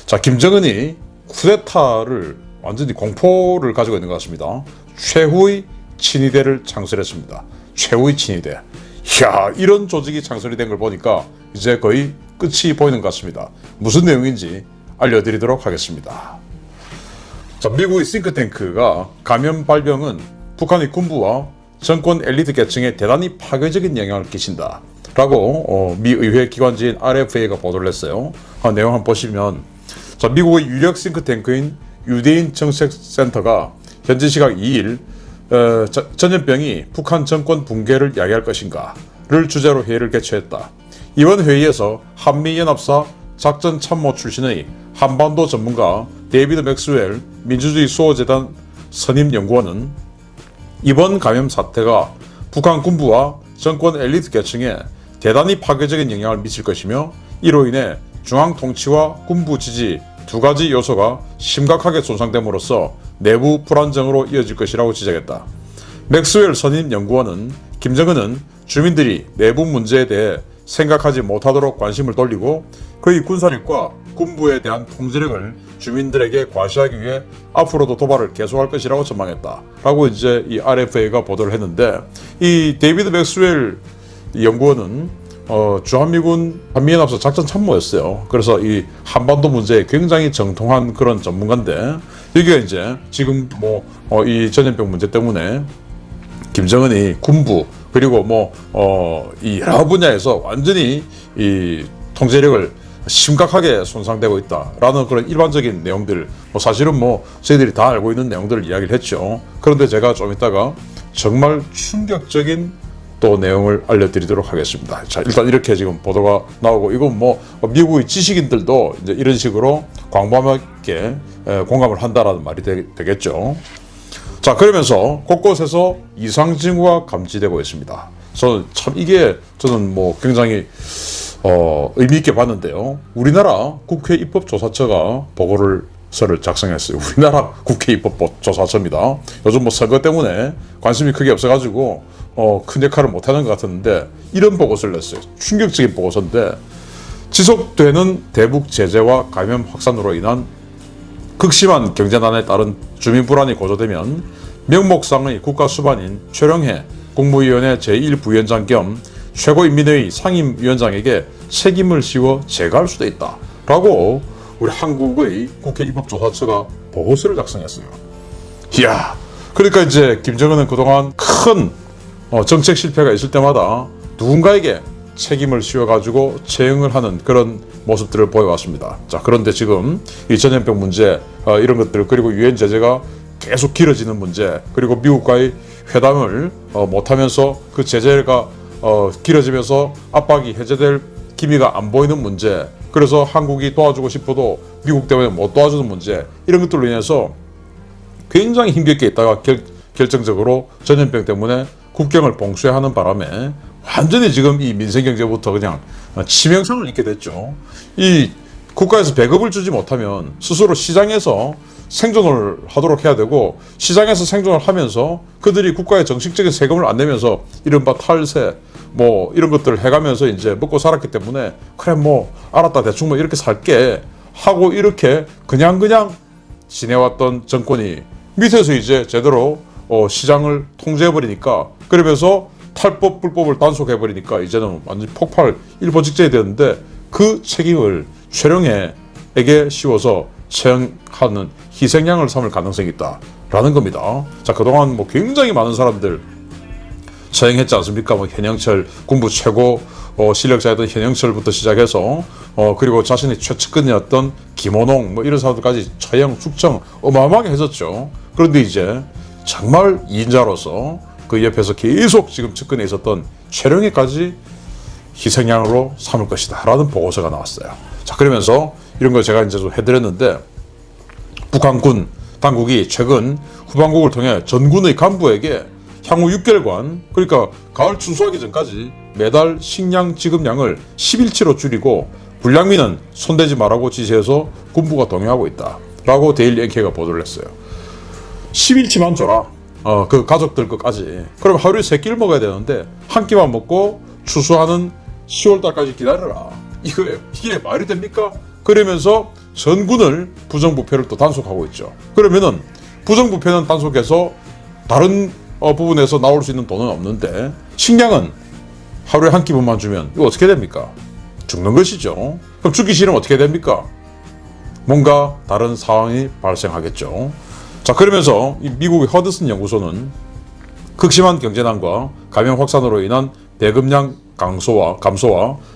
자, 김정은이 쿠데타를 완전히 공포를 가지고 있는 것 같습니다. 최후의 친위대를 창설했습니다. 최후의 친위대. 이야, 이런 조직이 창설이 된 걸 보니까 이제 거의 끝이 보이는 것 같습니다. 무슨 내용인지 알려드리도록 하겠습니다. 자, 미국의 싱크탱크가 감염 발병은 북한의 군부와 정권 엘리트 계층에 대단히 파괴적인 영향을 끼친다 라고 미 의회 기관지인 RFA가 보도를 했어요. 내용 한번 보시면, 자, 미국의 유력 싱크탱크인 유대인 정책센터가 현지 시각 2일 전염병이 북한 정권 붕괴를 야기할 것인가를 주제로 회의를 개최했다. 이번 회의에서 한미연합사 작전참모 출신의 한반도 전문가 데이비드 맥스웰 민주주의 수호재단 선임연구원은 이번 감염 사태가 북한 군부와 정권 엘리트 계층에 대단히 파괴적인 영향을 미칠 것이며 이로 인해 중앙 통치와 군부 지지 두 가지 요소가 심각하게 손상됨으로써 내부 불안정으로 이어질 것이라고 지적했다. 맥스웰 선임 연구원은 김정은은 주민들이 내부 문제에 대해 생각하지 못하도록 관심을 돌리고 그의 군사력과 군부에 대한 통제력을 주민들에게 과시하기 위해 앞으로도 도발을 계속할 것이라고 전망했다 라고 이제 이 RFA가 보도를 했는데, 이 데이비드 맥스웰 연구원은 주한미군 한미연합사 작전 참모였어요. 그래서 이 한반도 문제에 굉장히 정통한 그런 전문가인데, 여기가 이제 지금 이 전염병 문제 때문에 김정은이 군부 그리고 이 여러 분야에서 완전히 이 통제력을 심각하게 손상되고 있다라는 그런 일반적인 내용들, 사실은 저희들이 다 알고 있는 내용들을 이야기를 했죠. 그런데 제가 좀 이따가 정말 충격적인 또 내용을 알려드리도록 하겠습니다. 자, 일단 이렇게 지금 보도가 나오고, 이건 미국의 지식인들도 이제 이런 식으로 광범위하게 공감을 한다라는 말이 되겠죠. 자, 그러면서 곳곳에서 이상 징후가 감지되고 있습니다. 저는 굉장히 의미 있게 봤는데요. 우리나라 국회 입법조사처가 보고서를 작성했어요. 우리나라 국회 입법조사처입니다. 요즘 선거 때문에 관심이 크게 없어가지고 큰 역할을 못하는 것 같았는데, 이런 보고서를 냈어요. 충격적인 보고서인데, 지속되는 대북 제재와 감염 확산으로 인한 극심한 경제난에 따른 주민 불안이 고조되면 명목상의 국가수반인 최령해 국무위원회 제1부위원장 겸 최고인민회의 상임위원장에게 책임을 씌워 제거할 수도 있다 라고 우리 한국의 국회 입법조사처가 보고서를 작성했어요. 이야, 그러니까 이제 김정은은 그동안 큰 정책 실패가 있을 때마다 누군가에게 책임을 씌워가지고 채용을 하는 그런 모습들을 보여왔습니다. 자, 그런데 지금 이 전염병 문제, 이런 것들, 그리고 유엔 제재가 계속 길어지는 문제, 그리고 미국과의 회담을 못하면서 그 제재가 길어지면서 압박이 해제될 기미가 안 보이는 문제, 그래서 한국이 도와주고 싶어도 미국 때문에 못 도와주는 문제, 이런 것들로 인해서 굉장히 힘겹게 있다가 결정적으로 전염병 때문에 국경을 봉쇄하는 바람에 완전히 지금 이 민생경제부터 그냥 치명상을 입게 됐죠. 이 국가에서 배급을 주지 못하면 스스로 시장에서 생존을 하도록 해야 되고, 시장에서 생존을 하면서 그들이 국가에 정식적인 세금을 안 내면서 이른바 탈세 이런 것들을 해가면서 이제 먹고 살았기 때문에, 그래 알았다 대충 이렇게 살게 하고 이렇게 그냥 지내왔던 정권이 밑에서 이제 제대로 시장을 통제해버리니까, 그러면서 탈법 불법을 단속해버리니까 이제는 완전 폭발 일보 직전이 되는데, 그 책임을 최령해에게 씌워서 처형하는 희생양을 삼을 가능성이 있다라는 겁니다. 자, 그동안 굉장히 많은 사람들 처형했지 않습니까? 현영철 군부 최고 실력자였던 현영철부터 시작해서 그리고 자신의 최측근이었던 김원홍 이런 사람들까지 처형, 숙청 어마어마하게 했었죠. 그런데 이제 정말 2인자로서 그 옆에서 계속 지금 측근에 있었던 최령해까지 희생양으로 삼을 것이다 라는 보고서가 나왔어요. 자, 그러면서 이런 걸 제가 이제 좀 해드렸는데, 북한군 당국이 최근 후방국을 통해 전군의 간부에게 향후 6개월간, 그러니까 가을 추수하기 전까지 매달 식량 지급량을 10일치로 줄이고 불량민은 손대지 말라고 지시해서 군부가 동의하고 있다 라고 데일리 NK가 보도를 했어요. 10일치만 줘라. 그 가족들 것까지. 그럼 하루에 3끼를 먹어야 되는데 한 끼만 먹고 추수하는 10월달까지 기다려라. 이게 말이 됩니까? 그러면서 전군을 부정부패를 또 단속하고 있죠. 그러면은 부정부패는 단속해서 다른 부분에서 나올 수 있는 돈은 없는데 식량은 하루에 한 끼분만 주면 이거 어떻게 됩니까? 죽는 것이죠. 그럼 죽기 싫으면 어떻게 됩니까? 뭔가 다른 상황이 발생하겠죠. 자, 그러면서 이 미국의 허드슨 연구소는 극심한 경제난과 감염 확산으로 인한 배급량 감소와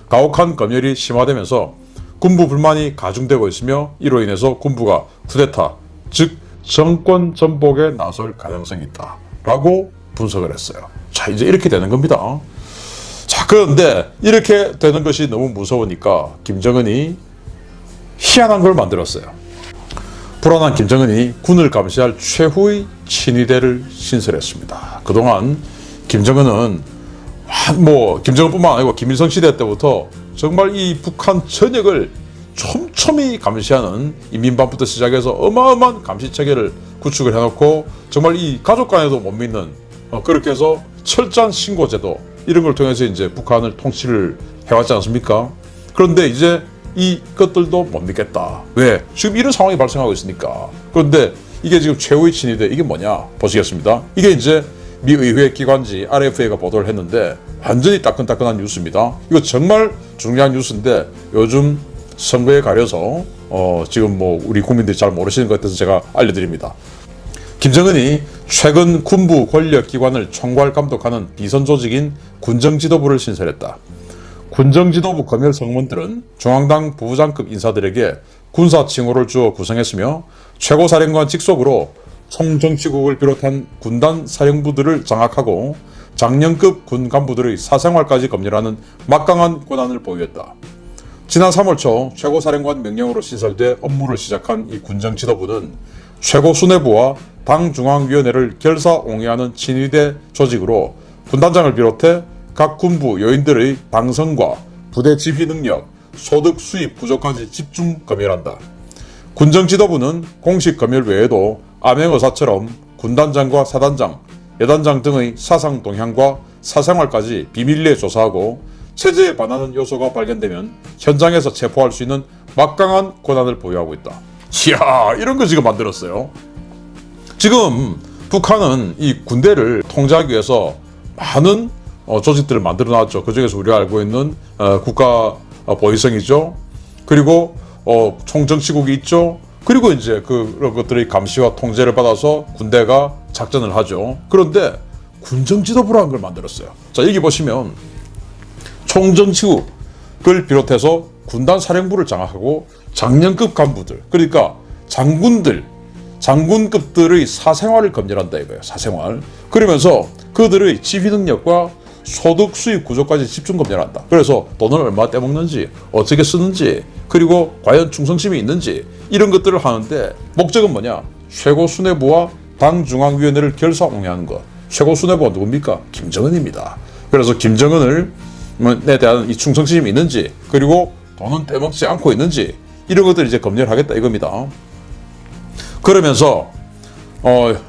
가혹한 검열이 심화되면서 군부 불만이 가중되고 있으며 이로 인해서 군부가 쿠데타, 즉 정권 전복에 나설 가능성이 있다 라고 분석을 했어요. 자, 이제 이렇게 되는 겁니다. 자, 그런데 이렇게 되는 것이 너무 무서우니까 김정은이 희한한 걸 만들었어요. 불안한 김정은이 군을 감시할 최후의 친위대를 신설했습니다. 그동안 김정은은 김정은뿐만 아니고 김일성 시대 때부터 정말 이 북한 전역을 촘촘히 감시하는 인민반부터 시작해서 어마어마한 감시 체계를 구축을 해놓고 정말 이 가족 간에도 못 믿는 그렇게 해서 철저한 신고제도 이런 걸 통해서 이제 북한을 통치를 해왔지 않습니까? 그런데 이제 이것들도 못 믿겠다. 왜? 지금 이런 상황이 발생하고 있으니까. 그런데 이게 지금 최후의 친위대 이게 뭐냐 보시겠습니다. 이게 이제 미 의회 기관지 RFA가 보도를 했는데 완전히 따끈따끈한 뉴스입니다. 이거 정말 중요한 뉴스인데 요즘 선거에 가려서 지금 우리 국민들이 잘 모르시는 것 같아서 제가 알려드립니다. 김정은이 최근 군부 권력기관을 총괄 감독하는 비선 조직인 군정지도부를 신설했다. 군정지도부 검열 성문들은 중앙당 부부장급 인사들에게 군사 칭호를 주어 구성했으며 최고사령관 직속으로 총정치국을 비롯한 군단 사령부들을 장악하고 장령급 군 간부들의 사생활까지 검열하는 막강한 권한을 보유했다. 지난 3월 초 최고사령관 명령으로 시설돼 업무를 시작한 이 군정지도부는 최고수뇌부와 당중앙위원회를 결사옹위하는 친위대 조직으로 군단장을 비롯해 각 군부 요인들의 당선과 부대 지휘 능력, 소득 수입 구조까지 집중 검열한다. 군정지도부는 공식 검열 외에도 암행어사처럼 군단장과 사단장, 여단장 등의 사상 동향과 사생활까지 비밀리에 조사하고 체제에 반하는 요소가 발견되면 현장에서 체포할 수 있는 막강한 권한을 보유하고 있다. 이야, 이런 거 지금 만들었어요. 지금 북한은 이 군대를 통제하기 위해서 많은 조직들을 만들어 놨죠. 그 중에서 우리가 알고 있는 국가 보위성이죠. 그리고 총정치국이 있죠. 그리고 이제 그런 것들의 감시와 통제를 받아서 군대가 작전을 하죠. 그런데 군정지도부라는 걸 만들었어요. 자, 여기 보시면 총정치국을 비롯해서 군단 사령부를 장악하고 장령급 간부들, 그러니까 장군급들의 사생활을 검열한다 이거예요. 사생활. 그러면서 그들의 지휘 능력과 소득 수입 구조까지 집중 검열한다. 그래서 돈을 얼마 떼먹는지, 어떻게 쓰는지, 그리고 과연 충성심이 있는지 이런 것들을 하는데 목적은 뭐냐? 최고수뇌부와 당중앙위원회를 결사옹위하는 것. 최고수뇌부가 누굽니까? 김정은입니다. 그래서 김정은에 대한 이 충성심이 있는지, 그리고 돈은 떼먹지 않고 있는지 이런 것들을 이제 검열하겠다 이겁니다. 그러면서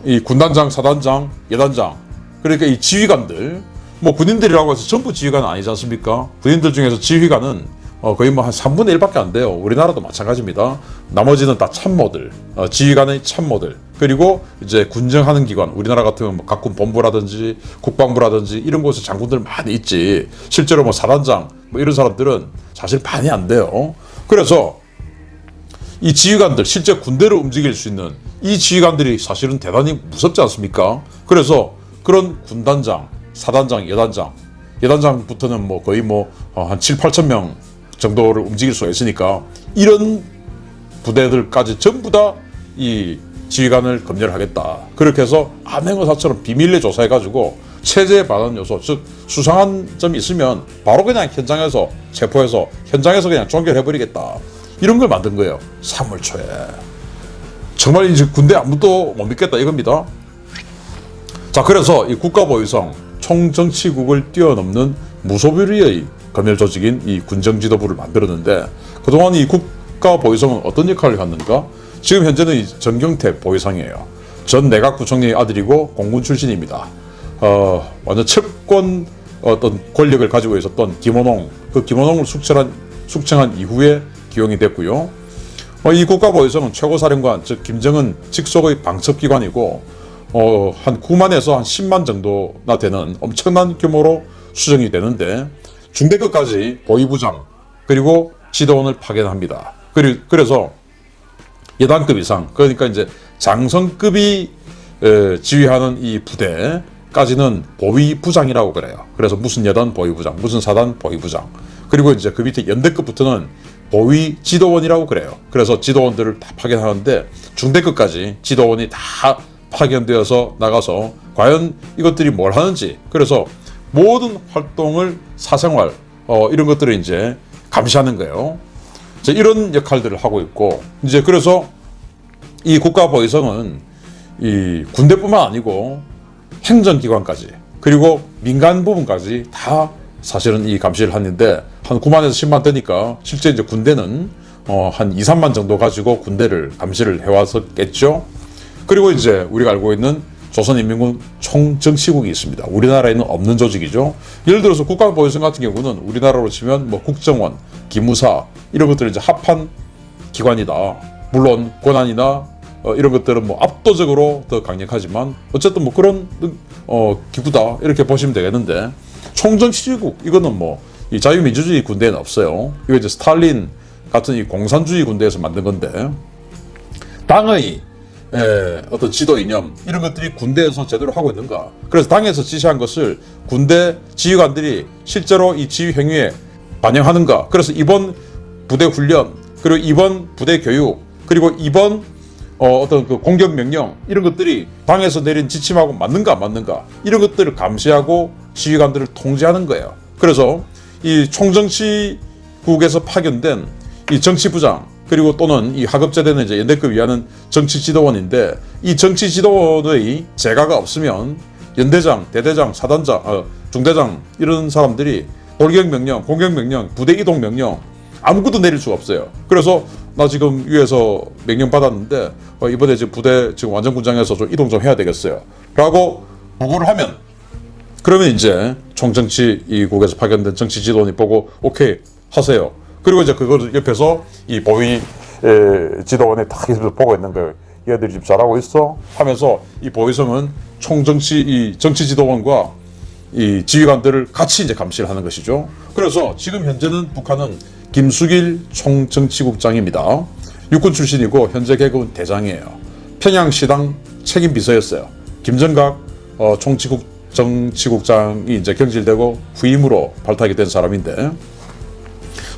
이 군단장, 사단장, 여단장, 그러니까 이 지휘관들, 군인들이라고 해서 전부 지휘관은 아니지 않습니까? 군인들 중에서 지휘관은 거의 한 3분의 1밖에 안 돼요. 우리나라도 마찬가지입니다. 나머지는 다 참모들, 지휘관의 참모들, 그리고 이제 군정하는 기관, 우리나라 같으면 각군 본부라든지 국방부라든지 이런 곳에 장군들 많이 있지. 실제로 사단장 이런 사람들은 사실 반이 안 돼요. 그래서 이 지휘관들, 실제 군대를 움직일 수 있는 이 지휘관들이 사실은 대단히 무섭지 않습니까? 그래서 그런 군단장, 사단장, 여단장부터는 거의 한 7, 8천 명 정도를 움직일 수가 있으니까 이런 부대들까지 전부 다 이 지휘관을 검열하겠다. 그렇게 해서 암행어사처럼 비밀리에 조사해가지고 체제에 반하는 요소, 즉 수상한 점이 있으면 바로 그냥 현장에서 체포해서 현장에서 그냥 종결해버리겠다. 이런 걸 만든 거예요. 3월 초에. 정말 이제 군대 아무도 못 믿겠다 이겁니다. 자, 그래서 이 국가보위성 총정치국을 뛰어넘는 무소불위의 검열 조직인 이 군정지도부를 만들었는데 그동안 이 국가보위성은 어떤 역할을 했는가? 지금 현재는 이 정경태 보위상이에요. 전 내각부총리의 아들이고 공군 출신입니다. 완전 채권 어떤 권력을 가지고 있었던 김원홍, 그 김원홍을 숙청한 이후에 기용이 됐고요. 이 국가보위성은 최고사령관 즉 김정은 직속의 방첩기관이고 한 9만에서 한 10만 정도나 되는 엄청난 규모로 수정이 되는데 중대급까지 보위부장 그리고 지도원을 파견합니다. 그래서 예단급 이상 그러니까 이제 장성급이 지휘하는 이 부대까지는 보위부장이라고 그래요. 그래서 무슨 여단 보위부장, 무슨 사단 보위부장, 그리고 이제 그 밑에 연대급부터는 보위 지도원이라고 그래요. 그래서 지도원들을 다 파견하는데 중대급까지 지도원이 다 파견되어서 나가서 과연 이것들이 뭘 하는지, 그래서 모든 활동을 사생활 이런 것들을 이제 감시하는 거예요. 이제 이런 역할들을 하고 있고, 이제 그래서 이 국가보위성은 이 군대뿐만 아니고 행정기관까지 그리고 민간 부분까지 다 사실은 이 감시를 하는데 한 9만에서 10만 되니까 실제 이제 군대는 한 2, 3만 정도 가지고 군대를 감시를 해왔었겠죠. 그리고 이제 우리가 알고 있는 조선인민군 총정치국이 있습니다. 우리나라에는 없는 조직이죠. 예를 들어서 국가보위성 같은 경우는 우리나라로 치면 뭐 국정원, 기무사 이런 것들을 이제 합한 기관이다. 물론 권한이나 이런 것들은 뭐 압도적으로 더 강력하지만 어쨌든 뭐 그런 기구다 이렇게 보시면 되겠는데, 총정치국 이거는 뭐 이 자유민주주의 군대에는 없어요. 이거 이제 스탈린 같은 이 공산주의 군대에서 만든 건데, 당의 어떤 지도 이념 이런 것들이 군대에서 제대로 하고 있는가? 그래서 당에서 지시한 것을 군대 지휘관들이 실제로 이 지휘 행위에 반영하는가? 그래서 이번 부대 훈련 그리고 이번 부대 교육 그리고 이번 어떤 그 공격 명령 이런 것들이 당에서 내린 지침하고 맞는가 안 맞는가 이런 것들을 감시하고 지휘관들을 통제하는 거예요. 그래서 이 총정치국에서 파견된 이 정치부장 그리고 또는 이 하급제대는 이제 연대급 이하는 정치지도원인데, 이 정치지도원의 재가가 없으면 연대장, 대대장, 사단장, 중대장 이런 사람들이 돌격명령, 공격명령, 부대 이동명령 아무것도 내릴 수가 없어요. 그래서 나 지금 위에서 명령 받았는데 이번에 지금 부대 지금 완전군장해서 좀 이동 좀 해야 되겠어요 라고 보고를 하면, 그러면 이제 총정치국에서 파견된 정치지도원이 보고 오케이 하세요. 그리고 이제 그걸 옆에서 이 보위 지도원이 딱 보고 있는 거예요. 얘들이 지금 잘하고 있어 하면서 이 보위성은 이 정치지도원과 이 지휘관들을 같이 이제 감시를 하는 것이죠. 그래서 지금 현재는 북한은 김숙일 총정치국장입니다. 육군 출신이고 현재 계급은 대장이에요. 평양시당 책임 비서였어요. 김정각 정치국장이 이제 경질되고 후임으로 발탁이 된 사람인데,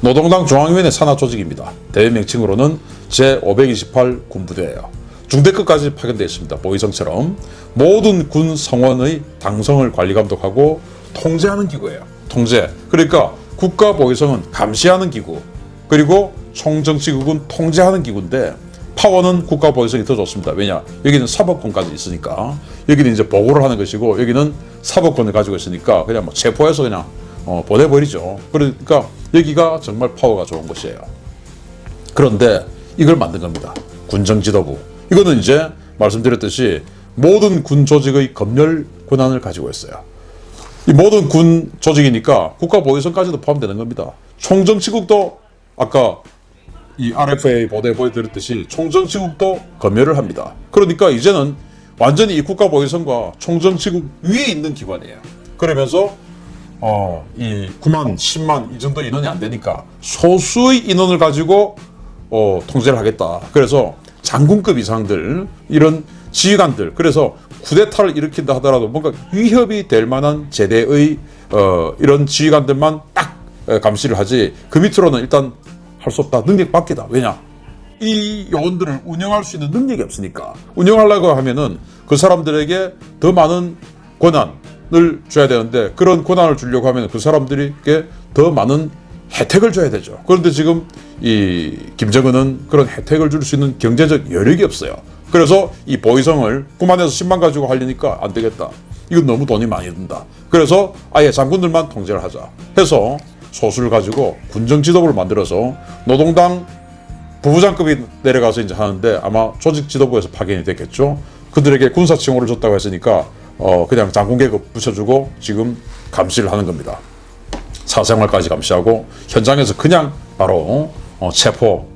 노동당 중앙위원회 산하 조직입니다. 대회 명칭으로는 제528 군부대예요. 중대급까지 파견되어 있습니다. 보위성처럼 모든 군 성원의 당성을 관리 감독하고 통제하는 기구예요. 통제. 그러니까 국가보위성은 감시하는 기구, 그리고 총정치국은 통제하는 기구인데 파워는 국가보위성이 더 좋습니다. 왜냐? 여기는 사법권까지 있으니까. 여기는 이제 보고를 하는 것이고 여기는 사법권을 가지고 있으니까 그냥 뭐 체포해서 그냥 보내버리죠. 그러니까 여기가 정말 파워가 좋은 곳이에요. 그런데 이걸 만든 겁니다. 군정지도부. 이거는 이제 말씀드렸듯이 모든 군 조직의 검열 권한을 가지고 있어요. 이 모든 군 조직이니까 국가보위성까지도 포함되는 겁니다. 총정치국도 아까 이 RFA 보도에 보여드렸듯이 총정치국도 검열을 합니다. 그러니까 이제는 완전히 이 국가보위성과 총정치국 위에 있는 기관이에요. 그러면서 이 9만, 10만 이 정도 인원이 안 되니까 소수의 인원을 가지고 통제를 하겠다. 그래서 장군급 이상들, 이런 지휘관들, 그래서 쿠데타를 일으킨다 하더라도 뭔가 위협이 될 만한 제대의 이런 지휘관들만 딱 감시를 하지, 그 밑으로는 일단 할 수 없다. 능력 밖이다. 왜냐? 이 요원들을 운영할 수 있는 능력이 없으니까. 운영하려고 하면은 그 사람들에게 더 많은 권한을 줘야 되는데, 그런 권한을 주려고 하면 그 사람들에게 더 많은 혜택을 줘야 되죠. 그런데 지금 이 김정은은 그런 혜택을 줄 수 있는 경제적 여력이 없어요. 그래서 이 보위성을 9만에서 10만 가지고 하려니까 안 되겠다. 이건 너무 돈이 많이 든다. 그래서 아예 장군들만 통제를 하자 해서 소수를 가지고 군정지도부를 만들어서 노동당 부부장급이 내려가서 이제 하는데, 아마 조직지도부에서 파견이 됐겠죠. 그들에게 군사칭호를 줬다고 했으니까 그냥 장군 계급 붙여주고 지금 감시를 하는 겁니다. 사생활까지 감시하고 현장에서 그냥 바로 체포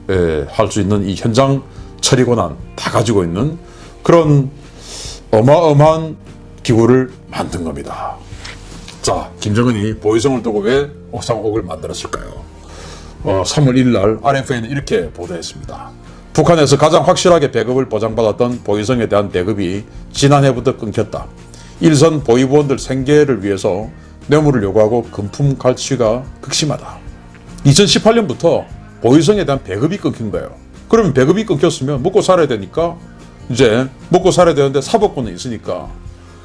할 수 있는 이 현장 처리 권한 다 가지고 있는 그런 어마어마한 기구를 만든 겁니다. 자, 김정은이 보위성을 두고 왜 옥상옥을 만들었을까요? 3월 1일 날 RFA는 이렇게 보도했습니다. 북한에서 가장 확실하게 배급을 보장받았던 보위성에 대한 배급이 지난해부터 끊겼다. 일선 보위부원들 생계를 위해서 뇌물을 요구하고 금품 갈취가 극심하다. 2018년부터 보위성에 대한 배급이 끊긴 거예요. 그러면 배급이 끊겼으면 먹고 살아야 되니까 이제 먹고 살아야 되는데 사법권은 있으니까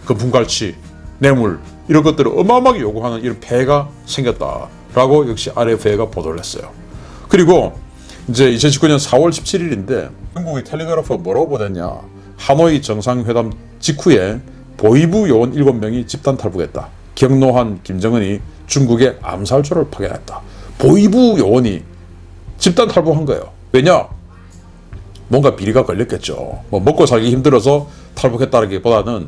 금품 갈취, 뇌물 이런 것들을 어마어마하게 요구하는 이런 폐해가 생겼다라고 역시 RFA가 보도를 했어요. 그리고 이제 2019년 4월 17일인데 한국의 텔레그래프가 뭐라고 보냈냐. 하노이 정상회담 직후에 보위부 요원 7명이 집단 탈북했다. 경로한 김정은이 중국의 암살조를 파견했다. 보위부 요원이 집단 탈북한 거예요. 왜냐? 뭔가 비리가 걸렸겠죠. 뭐 먹고 살기 힘들어서 탈북했다기보다는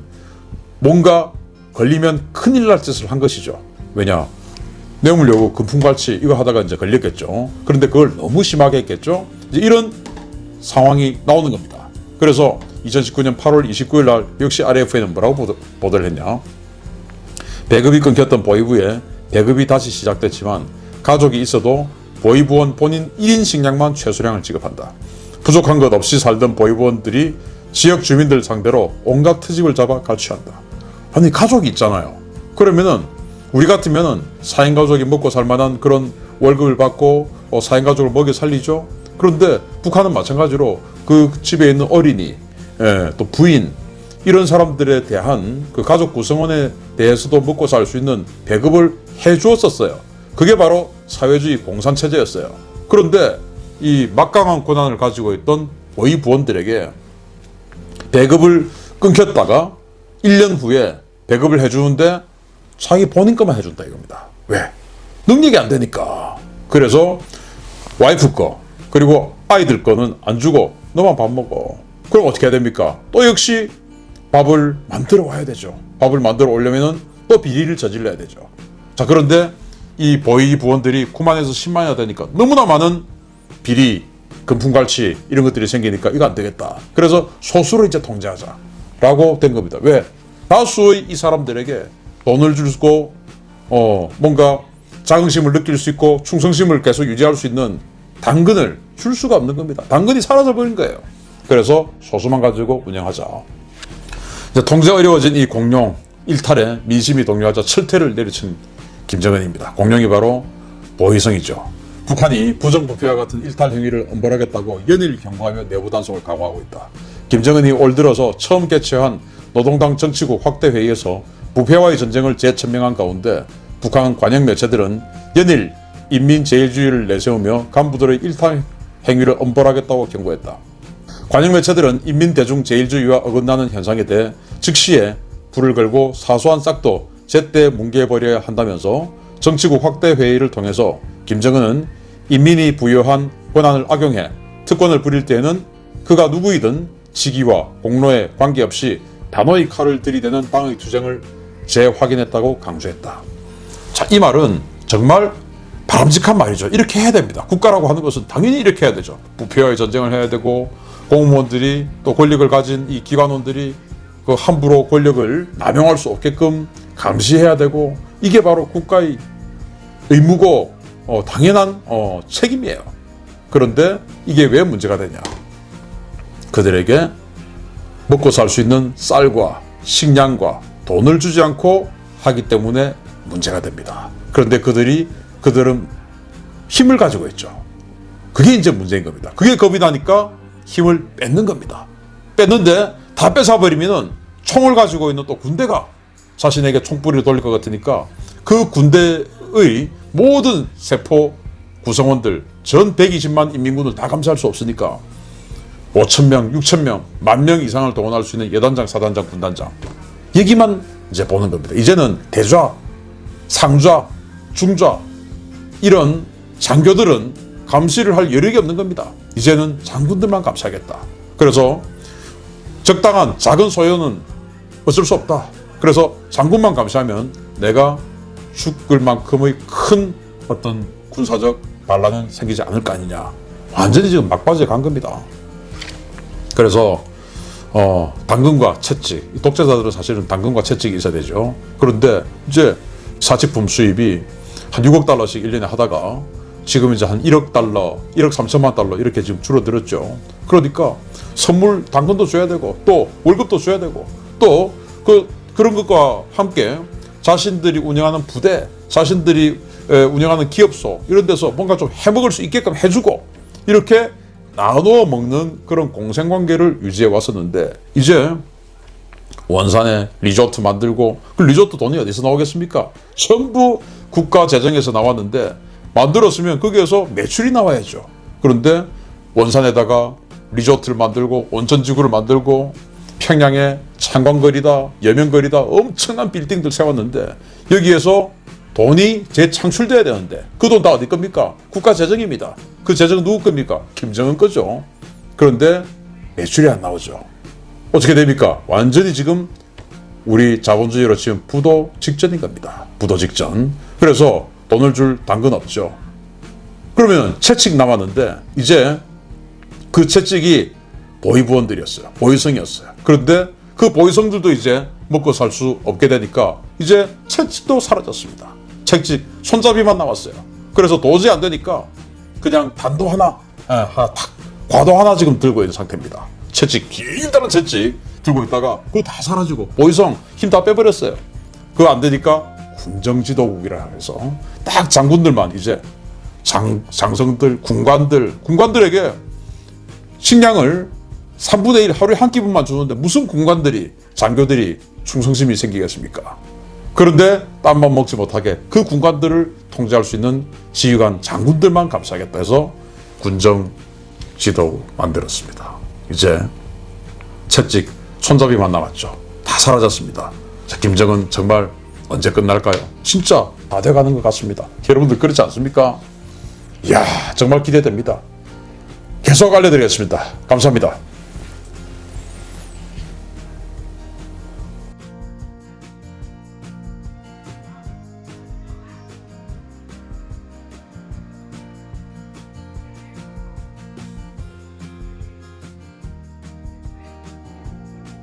뭔가 걸리면 큰일 날 짓을 한 것이죠. 왜냐? 뇌물 요구, 금품갈취 이거 하다가 이제 걸렸겠죠. 그런데 그걸 너무 심하게 했겠죠. 이제 이런 상황이 나오는 겁니다. 그래서 2019년 8월 29일 날 역시 RFA는 뭐라고 보도를 했냐. 배급이 끊겼던 보위부에 배급이 다시 시작됐지만 가족이 있어도 보위부원 본인 1인 식량만 최소량을 지급한다. 부족한 것 없이 살던 보위부원들이 지역 주민들 상대로 온갖 트집을 잡아 갈취한다. 아니 가족이 있잖아요. 그러면은 우리 같으면은 4인 가족이 먹고 살만한 그런 월급을 받고 4인 가족을 먹여 살리죠. 그런데 북한은 마찬가지로 그 집에 있는 어린이, 또 부인 이런 사람들에 대한 그 가족 구성원에 대해서도 먹고 살 수 있는 배급을 해주었었어요. 그게 바로 사회주의 공산체제였어요. 그런데 이 막강한 권한을 가지고 있던 보위부원들에게 배급을 끊겼다가 1년 후에 배급을 해주는데 자기 본인 것만 해준다 이겁니다. 왜? 능력이 안 되니까. 그래서 와이프 거 그리고 아이들 거는 안 주고 너만 밥 먹어. 그럼 어떻게 해야 됩니까? 또 역시 밥을 만들어 와야 되죠. 밥을 만들어 오려면은 또 비리를 저질러야 되죠. 자, 그런데 이 보위부원들이 9만에서 10만이나 되니까 너무나 많은 비리, 금품갈취 이런 것들이 생기니까 이거 안 되겠다. 그래서 소수로 이제 통제하자라고 된 겁니다. 왜? 다수의 이 사람들에게 돈을 주고 뭔가 자긍심을 느낄 수 있고 충성심을 계속 유지할 수 있는 당근을 줄 수가 없는 겁니다. 당근이 사라져 버린 거예요. 그래서 소수만 가지고 운영하자. 이제 통제가 어려워진 이 공룡 일탈에 민심이 동요하자 철퇴를 내리친 김정은입니다. 공룡이 바로 보위성이죠. 북한이 부정부패와 같은 일탈 행위를 엄벌하겠다고 연일 경고하며 내부 단속을 강화하고 있다. 김정은이 올 들어서 처음 개최한 노동당 정치국 확대 회의에서 부패와의 전쟁을 재천명한 가운데 북한 관영 매체들은 연일 인민제일주의를 내세우며 간부들의 일탈 행위를 엄벌하겠다고 경고했다. 관영 매체들은 인민대중제일주의와 어긋나는 현상에 대해 즉시에 불을 걸고 사소한 싹도 제때 뭉개버려야 한다면서 정치국 확대 회의를 통해서 김정은은 인민이 부여한 권한을 악용해 특권을 부릴 때에는 그가 누구이든 직위와 공로에 관계없이 단호히 칼을 들이대는 방의 투쟁을 재확인했다고 강조했다. 자, 이 말은 정말 바람직한 말이죠. 이렇게 해야 됩니다. 국가라고 하는 것은 당연히 이렇게 해야 되죠. 부패와의 전쟁을 해야 되고 공무원들이 또 권력을 가진 이 기관원들이 그 함부로 권력을 남용할 수 없게끔 감시해야 되고 이게 바로 국가의 의무고 당연한 책임이에요. 그런데 이게 왜 문제가 되냐? 그들에게 먹고 살 수 있는 쌀과 식량과 돈을 주지 않고 하기 때문에 문제가 됩니다. 그런데 그들은 힘을 가지고 있죠. 그게 이제 문제인 겁니다. 그게 겁이 나니까 힘을 뺏는 겁니다. 뺏는데 다 뺏어버리면은 총을 가지고 있는 또 군대가 자신에게 총뿌리를 돌릴 것 같으니까 그 군대의 모든 세포 구성원들 전 120만 인민군을 다 감시할 수 없으니까 5,000명, 6,000명, 10,000명 이상을 동원할 수 있는 여단장, 사단장, 군단장 여기만 이제 보는 겁니다. 이제는 대좌, 상좌, 중좌 이런 장교들은 감시를 할 여력이 없는 겁니다. 이제는 장군들만 감시하겠다. 그래서 적당한 작은 소요는 어쩔 수 없다. 그래서 장군만 감시하면 내가 죽을 만큼의 큰 어떤 군사적 반란은 생기지 않을 거 아니냐. 완전히 지금 막바지에 간 겁니다. 그래서 당근과 채찍, 독재자들은 사실은 당근과 채찍이 있어야 되죠. 그런데 이제 사치품 수입이 한 6억 달러씩 1년에 하다가 지금 이제 한 1억 달러, 1억 3천만 달러 이렇게 지금 줄어들었죠. 그러니까 선물 당근도 줘야 되고 또 월급도 줘야 되고 또 그런 것과 함께 자신들이 운영하는 부대, 자신들이 운영하는 기업소 이런 데서 뭔가 좀 해먹을 수 있게끔 해주고 이렇게 나누어 먹는 그런 공생관계를 유지해 왔었는데 이제 원산에 리조트 만들고 그 리조트 돈이 어디서 나오겠습니까? 전부 국가 재정에서 나왔는데 만들었으면 거기에서 매출이 나와야죠. 그런데 원산에다가 리조트를 만들고 온천지구를 만들고 평양에 창광거리다 여명거리다 엄청난 빌딩들 세웠는데 여기에서 돈이 재창출돼야 되는데 그 돈 다 어디 겁니까? 국가 재정입니다. 그 재정은 누구 겁니까? 김정은 거죠. 그런데 매출이 안 나오죠. 어떻게 됩니까? 완전히 지금 우리 자본주의로 지금 부도 직전인 겁니다. 부도 직전. 그래서 돈을 줄 당근 없죠. 그러면 채찍 남았는데 이제 그 채찍이 보위부원들이었어요. 보위성이었어요. 그런데 그 보위성들도 이제 먹고 살 수 없게 되니까 이제 채찍도 사라졌습니다. 채찍 손잡이만 남았어요. 그래서 도저히 안 되니까 그냥 단도 하나, 과도 하나 지금 들고 있는 상태입니다. 채찍, 길다란 채찍 들고 있다가 그거 다 사라지고 보위성 힘 다 빼버렸어요. 그거 안 되니까 군정지도국이라 해서 딱 장군들만 이제 장성들, 군관들에게 식량을 3분의 1 하루에 한 끼분만 주는데 무슨 군관들이, 장교들이 충성심이 생기겠습니까? 그런데 땀만 먹지 못하게 그 군관들을 통제할 수 있는 지휘관 장군들만 감싸겠다 해서 군정지도국 만들었습니다. 이제 채찍, 손잡이만 남았죠. 다 사라졌습니다. 자, 김정은 정말 언제 끝날까요? 진짜 다 돼가는 것 같습니다. 여러분들 그렇지 않습니까? 이야, 정말 기대됩니다. 계속 알려드리겠습니다. 감사합니다.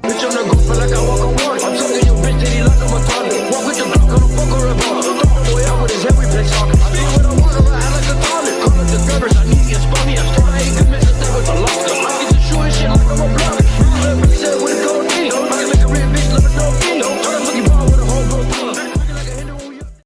Bitch, I'm not gon' feel like I walk on water. I'm talking your bitch that he like I'm a toilet. Walk with the Glock on the fuck or a bar. Boy, out with his every place.